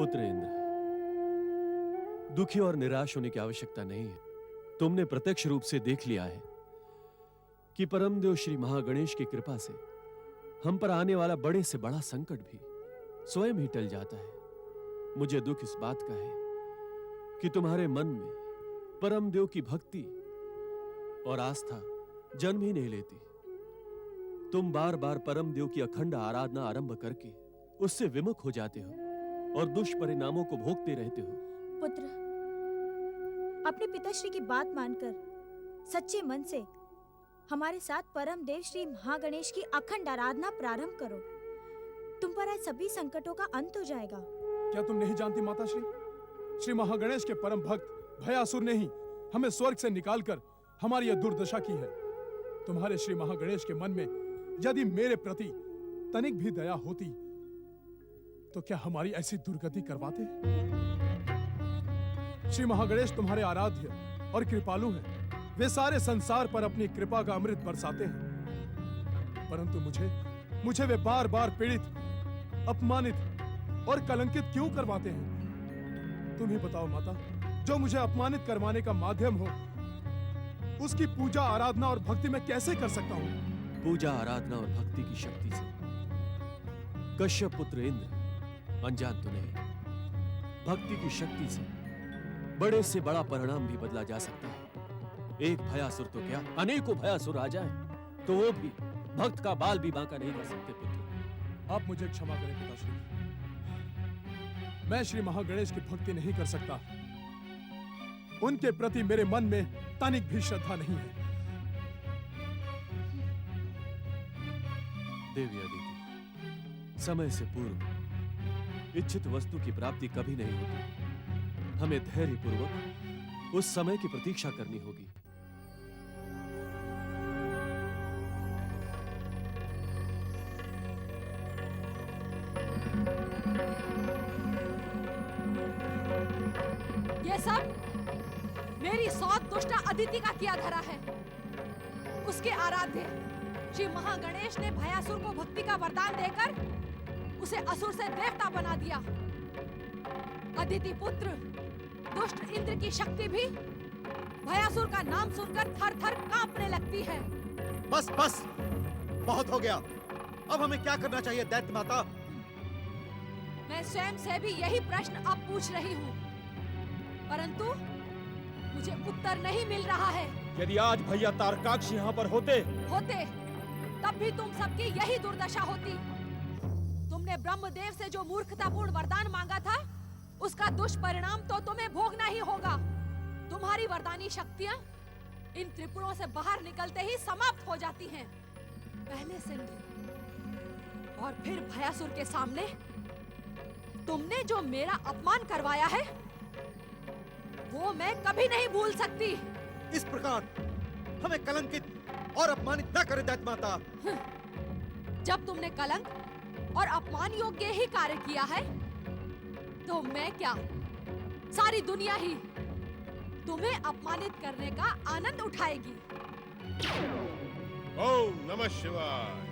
पुत्र इंद्र, दुखी और निराश होने की आवश्यकता नहीं है। तुमने प्रत्यक्ष रूप से देख लिया है कि परमदेव श्री महागणेश की कृपा से हम पर आने वाला बड़े से बड़ा संकट भी स्वयं ही टल जाता है। मुझे दुख इस बात का है कि तुम्हारे मन में परमदेव की भक्ति और आस्था जन्म ही नहीं लेती। तुम बार बार परमदेव की अखंड आराधना आरंभ करके उससे विमुख हो जाते हो और दुष्परिणामों को भोगते रहते हो। पुत्र, अपने पिताश्री की बात मानकर सच्चे मन से हमारे साथ परम देव श्री महागणेश की अखंड आराधना प्रारंभ करो। तुम पर आज सभी संकटों का अंत हो जाएगा। क्या तुम नहीं जानती माताश्री, श्री महागणेश के परम भक्त भयासुर ने ही हमें स्वर्ग से निकालकर हमारी यह दुर्दशा की है। तुम्हारे श्री महागणेश के मन में यदि मेरे प्रति तनिक भी दया होती तो क्या हमारी ऐसी दुर्गति करवाते? श्री महागणेश तुम्हारे आराध्य और कृपालु हैं। वे सारे संसार पर अपनी कृपा का अमृत बरसाते हैं, परंतु मुझे वे बार बार पीड़ित, अपमानित और कलंकित क्यों करवाते हैं? तुम ही बताओ माता, जो मुझे अपमानित करवाने का माध्यम हो, उसकी पूजा आराधना और भक्ति मैं कैसे कर सकता हूँ? पूजा आराधना और भक्ति की शक्ति से कश्यप पुत्र इंद्र अनजान तो नहीं, भक्ति की शक्ति से बड़े से बड़ा परिणाम भी बदला जा सकता है। एक भयासुर तो क्या, अनेकों भयासुर आ जाए तो वो भी भक्त का बाल भी बांका नहीं कर सकते। पुत्र, आप मुझे क्षमा करें पिताश्री, मैं श्री महागणेश की भक्ति नहीं कर सकता। उनके प्रति मेरे मन में तनिक भी श्रद्धा नहीं है। देवी अदिति, समय से पूर्व इच्छित वस्तु की प्राप्ति कभी नहीं होती। हमें धैर्यपूर्वक उस समय की प्रतीक्षा करनी होगी। ये सब मेरी सौत दुष्टा अदिति का किया धरा है। उसके आराध्य श्री महागणेश ने भयासुर को भक्ति का वरदान देकर उसे असुर से देवता बना दिया। अदिति पुत्र दुष्ट इंद्र की शक्ति भी भयासुर का नाम सुनकर थर थर कांपने लगती है। बस बस, बहुत हो गया। अब हमें क्या करना चाहिए दैत्य माता? मैं स्वयं से भी यही प्रश्न अब पूछ रही हूँ, परंतु मुझे उत्तर नहीं मिल रहा है। यदि आज भैया तारकाक्ष यहाँ पर होते तब भी तुम सबकी यही दुर्दशा होती। तुमने ब्रह्मदेव से जो मूर्खतापूर्ण वरदान मांगा था, उसका दुष्परिणाम तो तुम्हें भोगना ही होगा। तुम्हारी वरदानी शक्तियाँ इन त्रिपुरों से बाहर निकलते ही समाप्त हो जाती हैं। पहले सिंधु और फिर भयासुर के सामने तुमने जो मेरा अपमान करवाया है, वो मैं कभी नहीं भूल सकती। इस प्रकार हमें कलंकित और अपमानित न करे दैत्य माता। जब तुमने कलंक और अपमान योग्य ही कार्य किया है, तो मैं क्या, सारी दुनिया ही तुम्हें अपमानित करने का आनंद उठाएगी। ओम नमः शिवाय।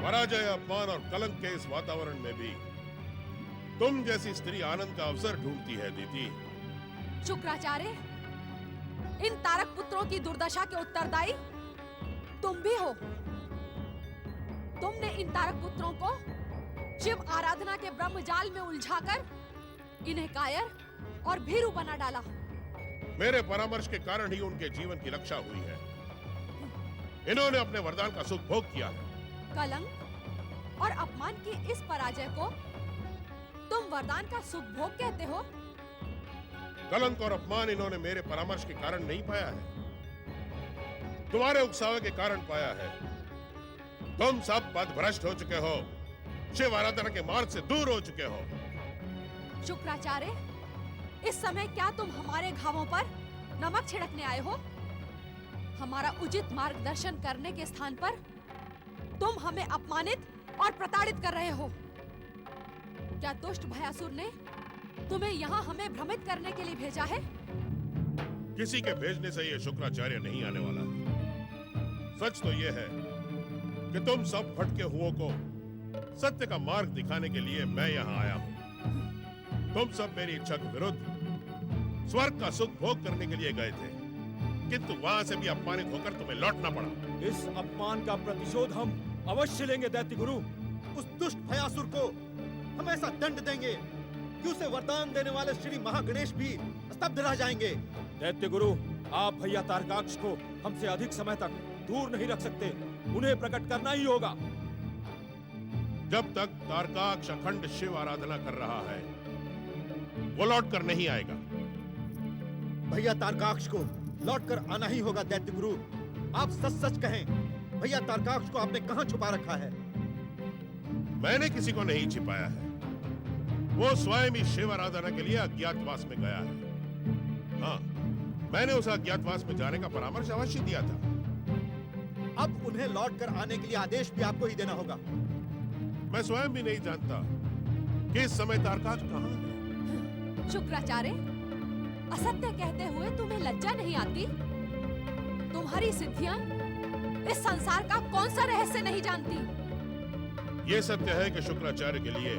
पराजय, अपमान और कलंक के इस वातावरण में भी तुम जैसी स्त्री आनंद का अवसर ढूंढती है दीदी। शुक्राचार्य, इन तारक पुत्रों की दुर्दशा के उत्तरदायी तुम भी हो। तुमने इन तारक पुत्रों को शिव आराधना के ब्रह्मजाल में उलझाकर इन्हें कायर और भीरू बना डाला। मेरे परामर्श के कारण ही उनके जीवन की रक्षा हुई है। इन्होंने अपने वरदान का सुख भोग किया है। कलंक और अपमान की इस पराजय को तुम वरदान का सुख भोग कहते हो? कलंक और अपमान इन्होंने मेरे परामर्श के कारण नहीं पाया है, तुम्हारे उकसावे के कारण पाया है। तुम सब पथभ्रष्ट हो चुके हो, शिव आराधना के मार्ग से दूर हो चुके हो। शुक्राचार्य, इस समय क्या तुम हमारे घावों पर नमक छिड़कने आए हो? हमारा उचित मार्गदर्शन करने के स्थान पर तुम हमें अपमानित और प्रताड़ित कर रहे हो। क्या दुष्ट भयासुर ने तुम्हें यहाँ हमें भ्रमित करने के लिए भेजा है? किसी के भेजने से ये शुक्राचार्य नहीं आने वाला। सच तो ये है कि तुम सब भटके हुओं को सत्य का मार्ग दिखाने के लिए मैं यहाँ आया हूँ। तुम सब मेरी इच्छा के विरुद्ध स्वर्ग का सुख भोग करने के लिए गए थे, किंतु वहां से भी अपमानित होकर तुम्हें लौटना पड़ा। इस अपमान का प्रतिशोध हम अवश्य लेंगे दैत्य गुरु। उस दुष्ट भयासुर को हम ऐसा दंड देंगे कि उसे वरदान देने वाले श्री महागणेश भी स्तब्ध रह जाएंगे। दैत्य गुरु, आप भैया तारकाक्ष को हमसे अधिक समय तक दूर नहीं रख सकते, उन्हें प्रकट करना ही होगा। जब तक तारकाक्ष अखंड शिव आराधना कर रहा है, वो लौट कर नहीं आएगा। भैया तारकाक्ष को लौट कर आना ही होगा दैत्य गुरु। आप सच सच कहें, भैया तारकाक्ष को आपने कहां छुपा रखा है? मैंने किसी को नहीं छिपाया है, वो स्वयं ही शिव आराधना के लिए अज्ञातवास में गया है। हाँ, मैंने उस अज्ञातवास में जाने का परामर्श अवश्य दिया था। अब उन्हें लौट कर आने के लिए आदेश भी आपको ही देना होगा। मैं स्वयं भी नहीं जानता कि इस समय तारकाक्ष कहाँ है। शुक्राचार्य, असत्य कहते हुए तुम्हें लज्जा नहीं आती? तुम्हारी सिद्धियां इस संसार का कौन सा रहस्य नहीं जानती? ये सत्य है कि शुक्राचार्य के लिए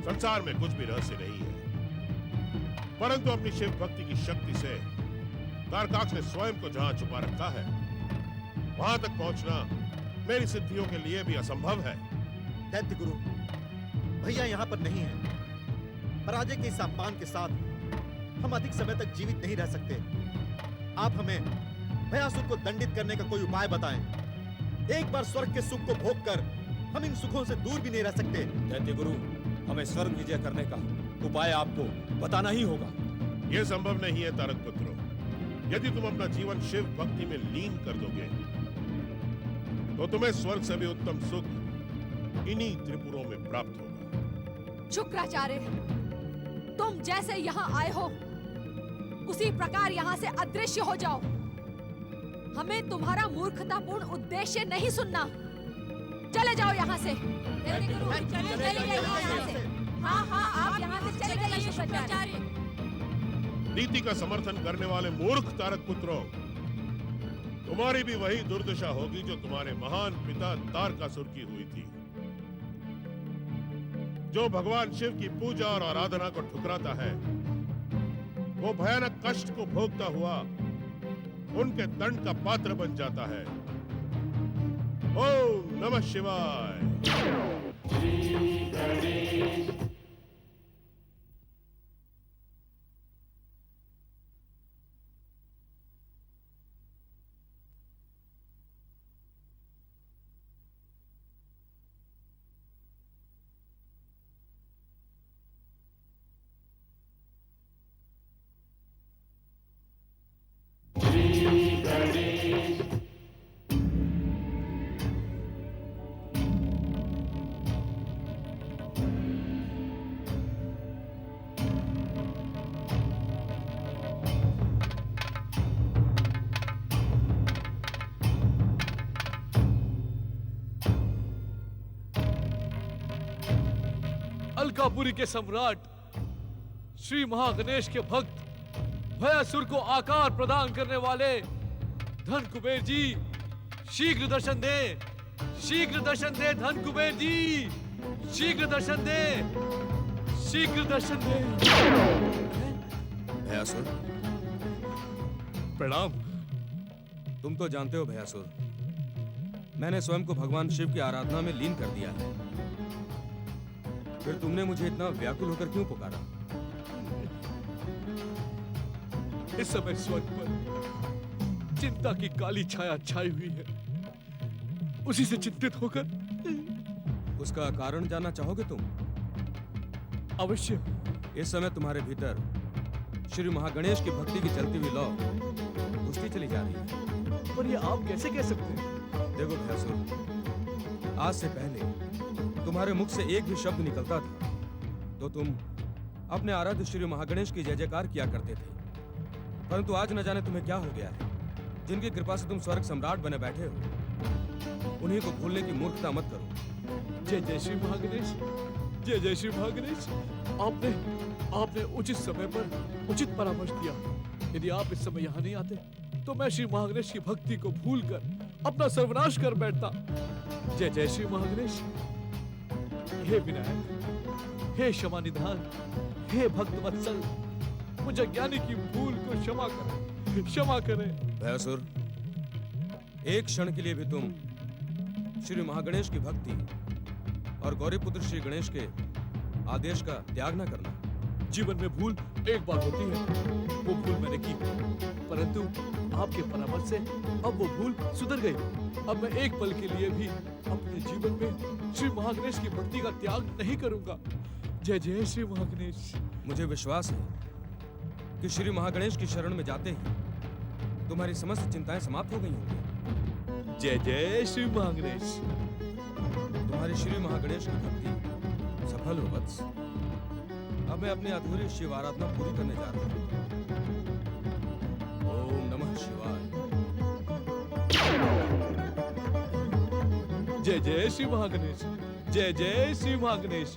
संसार में कुछ भी रहस्य नहीं है, परंतु अपनी शिव भक्ति की शक्ति से तारकाक्ष ने स्वयं को जहां छुपा रखा है, वहां तक पहुंचना मेरी सिद्धियों के लिए भी असंभव है। दैत्य गुरु, भैया यहाँ पर नहीं है। पराजय के इस अपमान के साथ हम अधिक समय तक जीवित नहीं रह सकते। आप हमें भयासुर को दंडित करने का कोई उपाय बताएं। एक बार स्वर्ग के सुख को भोग कर हम इन सुखों से दूर भी नहीं रह सकते। दैत्य गुरु, हमें स्वर्ग विजय करने का उपाय आपको बताना ही होगा। यह संभव नहीं है तारक पुत्रो। यदि तुम अपना जीवन शिव भक्ति में लीन कर दोगे, तो तुम्हें स्वर्ग से भी उत्तम सुख इन्हीं त्रिपुरों में प्राप्त होगा। शुक्राचार्य, तुम जैसे यहाँ आए हो उसी प्रकार यहाँ से अदृश्य हो जाओ। हमें तुम्हारा मूर्खतापूर्ण उद्देश्य नहीं सुनना। चले जाओ यहाँ से। चले जाइए यहाँ से। हाँ हाँ, आप यहाँ से चले जाइए शुक्राचार्य। नीति का समर्थन करने वाले मूर्ख तारक पुत्रों, तुम्हारी भी वही दुर्दशा होगी जो तुम्हारे महान पिता तारकासुर की हुई थी, जो भगवान शिव की पूजा और आराधना को ठुकराता है। वो भयानक कष्ट को भोगता हुआ उनके दंड का पात्र बन जाता है। ओम नमः शिवाय। अलकापुरी के सम्राट श्री महागणेश के भक्त भयासुर को आकार प्रदान करने वाले धन कुबेर जी, शीघ्र दर्शन दे, शीघ्र दर्शन दे धन कुबेर जी, शीघ्र दर्शन दे, शीघ्र दर्शन दे। भयासुर, प्रणाम। तुम तो जानते हो भयासुर, मैंने स्वयं को भगवान शिव की आराधना में लीन कर दिया है। फिर तुमने मुझे इतना व्याकुल होकर क्यों पुकारा? इस समय स्वर्ग पर चिंता की काली छाया छाई हुई है, उसी से चिंतित होकर। उसका कारण जानना चाहोगे तुम? अवश्य। इस समय तुम्हारे भीतर श्री महागणेश की भक्ति की चलती हुई लौ घुसती चली जा रही है। पर ये आप कैसे कह सकते हैं? देखो भयासुर, आज से पहले तुम्हारे मुख से एक भी शब्द निकलता था तो तुम अपने आराध्य श्री महागणेश की जय जयकार किया करते थे, परंतु आज न जाने तुम्हें क्या हो गया है। जिनकी कृपा से तुम स्वर्ग सम्राट बने बैठे हो, उन्हीं को भूलने की मूर्खता मत करो। जय जय श्री महागणेश, जय जय श्री महागणेश। आपने उचित समय पर उचित परामर्श दिया। यदि आप इस समय यहाँ नहीं आते तो मैं श्री महागणेश की भक्ति को भूलकर अपना सर्वनाश कर बैठता। जय जय श्री महागणेश। हे विनायक, हे क्षमा निधान, हे भक्त वत्सल, मुझे ज्ञानी की भूल को क्षमा करें, क्षमा करें। भयासुर, एक क्षण के लिए भी तुम श्री महागणेश की भक्ति और गौरीपुत्र श्री गणेश के आदेश का त्याग न करना। जीवन में भूल एक बार होती है, वो भूल मैंने की, परंतु आपके परामर्श से अब वो भूल सुधर गई। अब मैं एक पल के लिए भी अपने जीवन में श्री महागणेश की भक्ति का त्याग नहीं करूंगा। जय जय श्री महागणेश। मुझे विश्वास है कि श्री महागणेश की शरण में जाते ही तुम्हारी समस्त चिंताएं समाप्त हो गई होंगी। जय जय श्री महागणेश। तुम्हारी श्री महागणेश की भक्ति सफल हो वत्स। अब मैं अपनी अधूरी शिव आराधना पूरी करने जा रहा हूँ। ओम नमः शिवाय। जय जय श्री महागणेश, जय जय श्री महागणेश,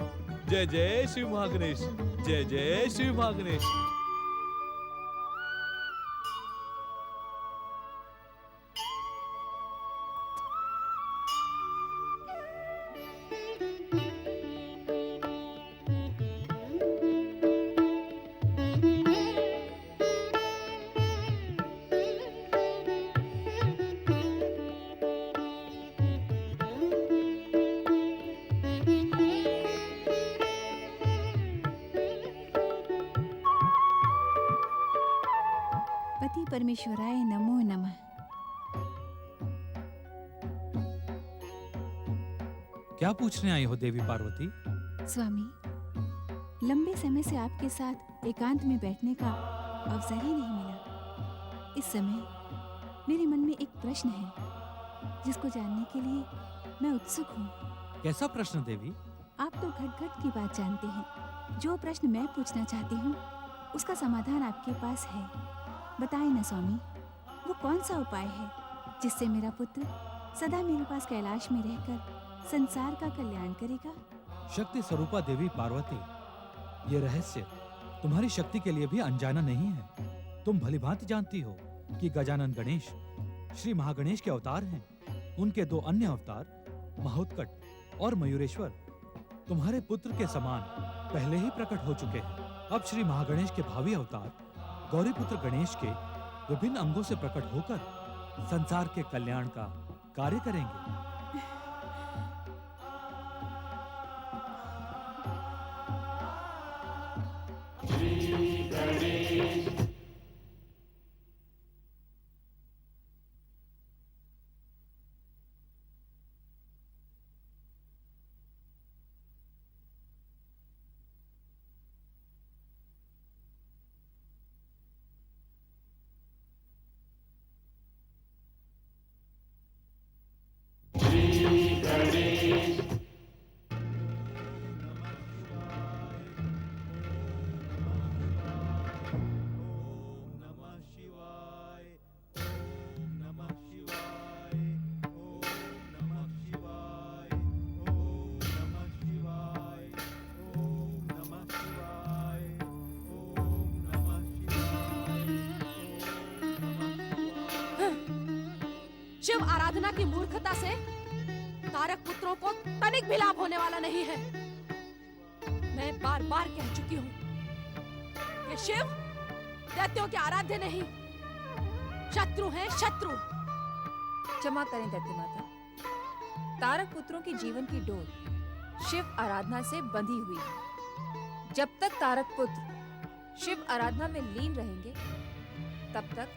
जय जय श्री महागणेश, जय जय श्री महागणेश। पति परमेश्वराय नमो नमः। क्या पूछने आई हो देवी पार्वती? स्वामी, लंबे समय से आपके साथ एकांत में बैठने का अवसर ही नहीं मिला। इस समय मेरे मन में एक प्रश्न है जिसको जानने के लिए मैं उत्सुक हूँ। कैसा प्रश्न देवी? आप तो घट घट की बात जानते हैं। जो प्रश्न मैं पूछना चाहती हूँ उसका समाधान आपके पास है। बताएं ना स्वामी, वो कौन सा उपाय है जिससे मेरा पुत्र सदा मेरे पास कैलाश में रहकर संसार का कल्याण करेगा? शक्ति स्वरूपा देवी पार्वती, ये रहस्य तुम्हारी शक्ति के लिए भी अनजाना नहीं है। तुम भलीभांति जानती हो कि गजानन गणेश श्री महागणेश के अवतार हैं। उनके दो अन्य अवतार महोत्कट और मयूरेश्वर तुम्हारे पुत्र के समान पहले ही प्रकट हो चुके हैं। अब श्री महागणेश के भावी अवतार गौरीपुत्र गणेश के विभिन्न अंगों से प्रकट होकर संसार के कल्याण का कार्य करेंगे। शिव आराधना की मूर्खता से तारक पुत्रों को तनिक भी लाभ होने वाला नहीं है। मैं बार बार कह चुकी हूँ कि शिव दैत्यों के आराध्य नहीं, शत्रु हैं शत्रु। क्षमा करें दैत्य माता, तारक पुत्रों की जीवन की डोर शिव आराधना से बंधी हुई है। जब तक तारक पुत्र शिव आराधना में लीन रहेंगे तब तक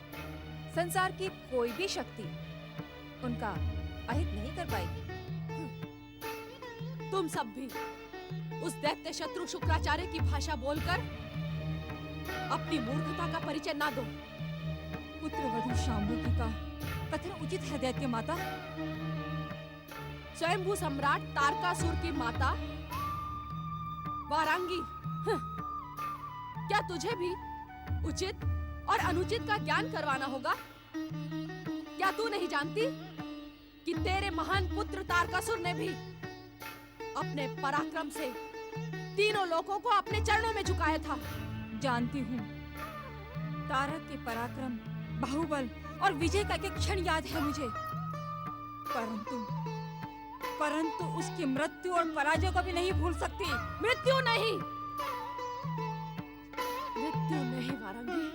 संसार की कोई भी शक्ति उनका अहित नहीं कर पाएगी। तुम सब भी उस दैत्य शत्रु शुक्राचार्य की भाषा बोलकर अपनी मूर्खता का परिचय ना दो। पुत्रवधू शांभवी का कथन उचित है दैत्य माता। स्वयंभू सम्राट तारकासुर की माता वारांगी, क्या तुझे भी उचित और अनुचित का ज्ञान करवाना होगा? क्या तू नहीं जानती कि तेरे महान पुत्र तारकासुर ने भी अपने पराक्रम से तीनों लोगों को अपने चरणों में झुकाया था? जानती हूँ, तारक के पराक्रम, बाहुबल और विजय का एक क्षण याद है मुझे, परंतु परंतु उसकी मृत्यु और पराजय को भी नहीं भूल सकती। मृत्यु नहीं, मृत्यु नहीं वारंगी,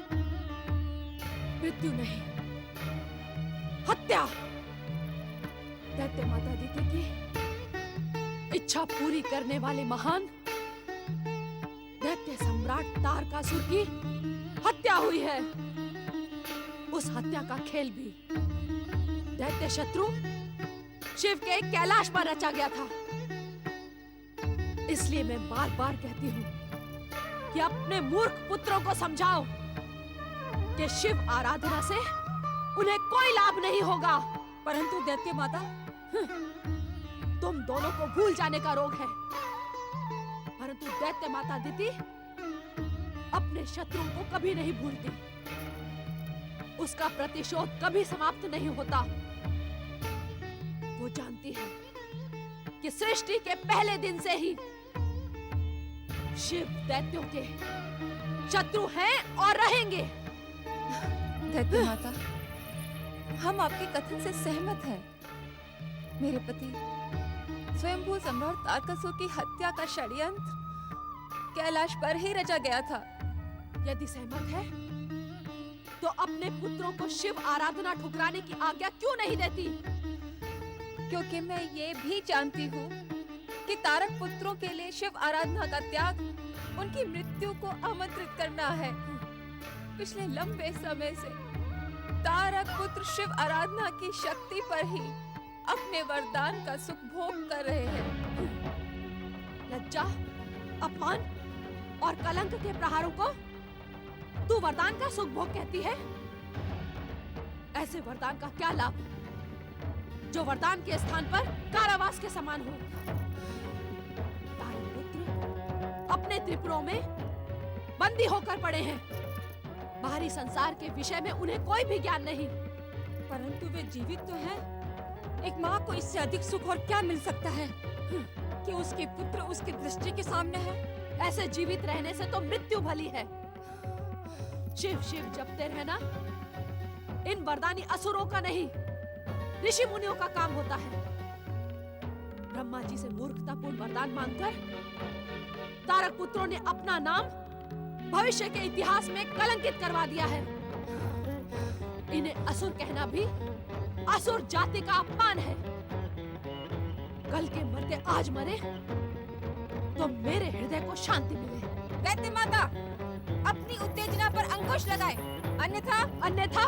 मृत्यु नहीं, हत्या। दैत्य माता अदिति की इच्छा पूरी करने वाले महान दैत्य सम्राट तारकासुर की हत्या हुई है। उस हत्या का खेल भी दैत्य शत्रु शिव के कैलाश पर रचा गया था। इसलिए मैं बार बार कहती हूँ कि अपने मूर्ख पुत्रों को समझाओ कि शिव आराधना से उन्हें कोई लाभ नहीं होगा। परंतु दैत्य माता, तुम दोनों को भूल जाने का रोग है, परंतु दैत्य माता अदिति अपने शत्रुओं को कभी नहीं भूलती। उसका प्रतिशोध कभी समाप्त नहीं होता। वो जानती है कि सृष्टि के पहले दिन से ही शिव दैत्यों के शत्रु हैं और रहेंगे। दैत्य माता, हम आपके कथन से सहमत हैं। मेरे पति स्वयंभू सम्राट तारकासुर की हत्या का षड्यंत्र कैलाश पर ही रचा गया था। यदि सहमत है तो अपने पुत्रों को शिव आराधना ठुकराने की आज्ञा क्यों नहीं देती? क्योंकि मैं ये भी जानती हूँ कि तारक पुत्रों के लिए शिव आराधना का त्याग उनकी मृत्यु को आमंत्रित करना है। पिछले लंबे समय से तारक पुत्र शिव आराधना की शक्ति पर ही अपने वरदान का सुख भोग कर रहे हैं। लज्जा, अपमान और कलंक के प्रहारों को तू वरदान का सुख भोग कहती है? ऐसे वरदान का क्या लाभ जो वरदान के स्थान पर कारावास के समान हो? तारक पुत्र अपने त्रिपुरों में बंदी होकर पड़े हैं। बाहरी संसार के विषय में उन्हें कोई भी ज्ञान नहीं। परंतु वे जीवित तो हैं। एक माँ को इससे अधिक सुख और क्या मिल सकता है कि उसके पुत्र उसकी दृष्टि के सामने है। ऐसे जीवित रहने से तो मृत्यु भली है। शिव शिव जपते रहना इन वरदानी असुरों का नहीं, ऋषि मुनियों का काम होता है। ब्रह्मा जी से मूर्खतापूर्ण वरदान मांगकर तारक पुत्रों ने अपना नाम भविष्य के इतिहास में कलंकित करवा दिया है। इन्हें असुर कहना भी असुर जाति का अपमान है। कल के मरते आज मरे तो मेरे हृदय को शांति मिले। दैत्य माता, अपनी उत्तेजना पर अंकुश लगाए, अन्यथा अन्यथा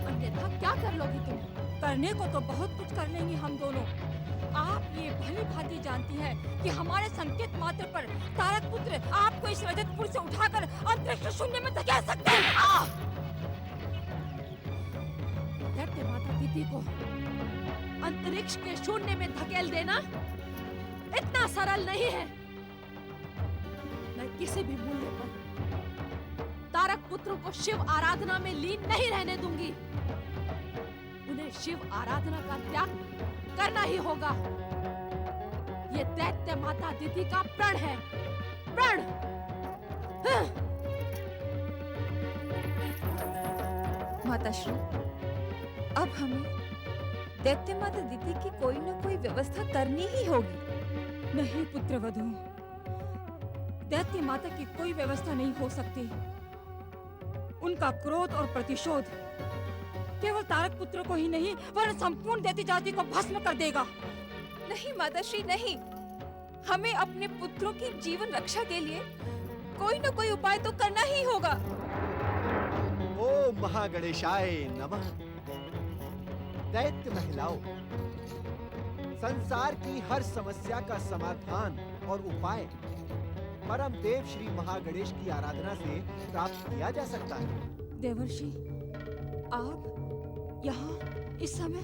अन्यथा क्या कर लोगी तुम? करने को तो बहुत कुछ कर लेंगे हम दोनों। आप ये भली भांति जानती हैं कि हमारे संकेत मात्र पर तारक पुत्र आपको इस रजतपुर से उठाकर अंतरिक्ष शून्य में धकेल सकते हैं। दैत्य माता अदिति को अंतरिक्ष के शून्य में धकेल देना इतना सरल नहीं है। मैं किसी भी मूल्य पर तारक पुत्रों को शिव आराधना में लीन नहीं रहने दूंगी। उन्हें शिव आराधना का त्याग करना ही होगा। ये दैत्य माता अदिति का प्रण है, प्रण। माताश्री, अब हमें दैत्य माता अदिति की कोई न कोई व्यवस्था करनी ही होगी। नहीं पुत्रवधू, दैत्य माता की कोई व्यवस्था नहीं हो सकती। उनका क्रोध और प्रतिशोध केवल तारक पुत्र को ही नहीं वरन संपूर्ण दैत्य जाति को भस्म कर देगा। नहीं माताश्री, नहीं। हमें अपने पुत्रों की जीवन रक्षा के लिए कोई न कोई उपाय तो करना ही होगा। ओम महागणेशाय नमः। दैत्य महिलाओं, संसार की हर समस्या का समाधान और उपाय परम देव श्री महागणेश की आराधना से प्राप्त किया जा सकता है। देवर्षि, आप यहाँ इस समय?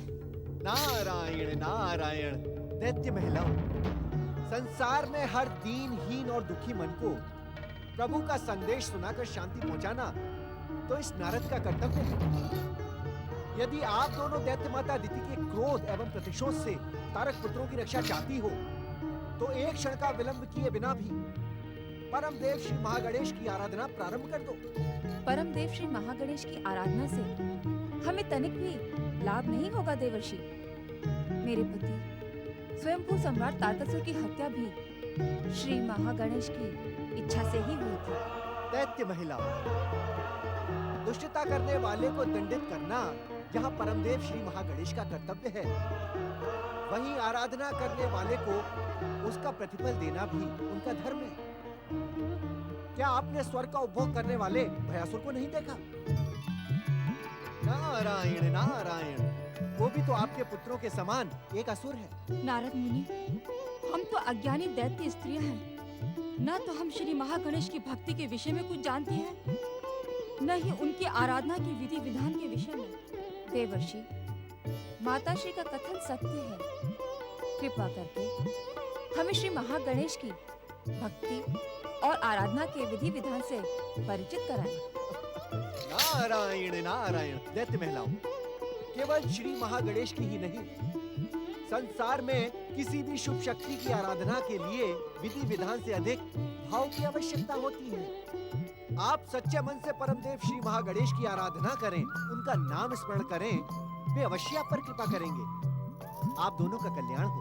नारायण नारायण। दैत्य महिलाओं, संसार में हर दीनहीन और दुखी मन को प्रभु का संदेश सुनाकर शांति पहुंचाना तो इस नारद का कर्तव्य है। यदि आप दोनों दैत्य माता अदिति के क्रोध एवं प्रतिशोध से तारक पुत्रों की रक्षा चाहती हो तो एक क्षण का विलंब किए बिना भी परम देव श्री महागणेश की आराधना प्रारंभ कर दो। परम देव श्री महागणेश की आराधना से हमें तनिक भी लाभ नहीं होगा देवर्षि। मेरे पति स्वयंभू सम्राट तारकासुर की हत्या भी श्री महागणेश की इच्छा से ही हुई थी। दैत्य महिलाओं, दुष्टता करने वाले को दंडित करना यहाँ परमदेव श्री महागणेश का कर्तव्य है, वहीं आराधना करने वाले को उसका प्रतिफल देना भी उनका धर्म है। क्या आपने स्वर्ग का उपभोग करने वाले भयासुर को नहीं देखा? नारायण नारायण, वो भी तो आपके पुत्रों के समान एक असुर है। नारद मुनि, हम तो अज्ञानी दैत्य स्त्रियां हैं, न तो हम श्री महागणेश की भक्ति के विषय में कुछ जानती हैं, न ही उनकी आराधना की विधि विधान के विषय में। देवर्षि, माताश्री का कथन सत्य है। कृपा करके हमें श्री महागणेश की भक्ति और आराधना के विधि विधान से परिचित कराएं। नारायण नारायण, दैत्य महिलाओं, केवल श्री महागणेश की ही नहीं, संसार में किसी भी शुभ शक्ति की आराधना के लिए विधि विधान से अधिक भाव की आवश्यकता होती है। आप सच्चे मन से परमदेव श्री महागणेश की आराधना करें, उनका नाम स्मरण करें, वे अवश्य आप पर कृपा करेंगे। आप दोनों का कल्याण हो।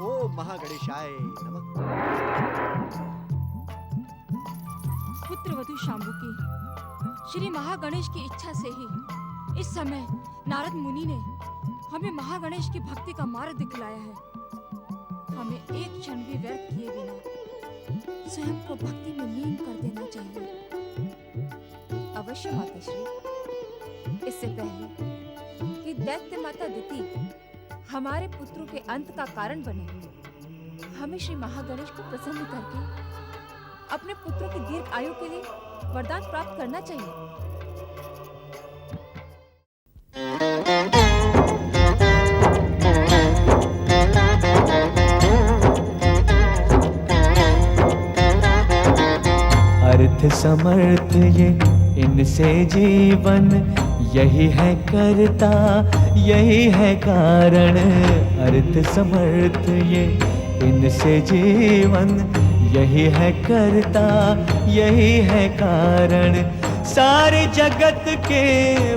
ओम महागणेशाय नमः। पुत्रवधू शांभु की श्री महागणेश की इच्छा से ही इस समय नारद मुनि ने हमें महागणेश की भक्ति का मार्ग दिखलाया है। हमें एक क्षण भी व्यर्थ किए बिना स्वयं को भक्ति में लीन कर देना चाहिए। अवश्य माताश्री, इससे पहले कि दैत्य माता दिति हमारे पुत्रों के अंत का कारण बने, हमें श्री महागणेश को प्रसन्न करके अपने पुत्रों की दीर्घ आयु के लिए वरदान प्राप्त करना चाहिए। अर्थ समर्थ ये इनसे जीवन, यही है करता यही है कारण। अर्थ समर्थ ये इनसे जीवन, यही है करता यही है कारण। सारे जगत के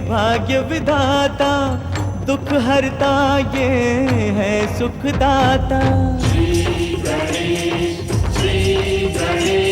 भाग्य विधाता, दुख हरता ये है सुखदाता। श्री गणेश, श्री गणेश।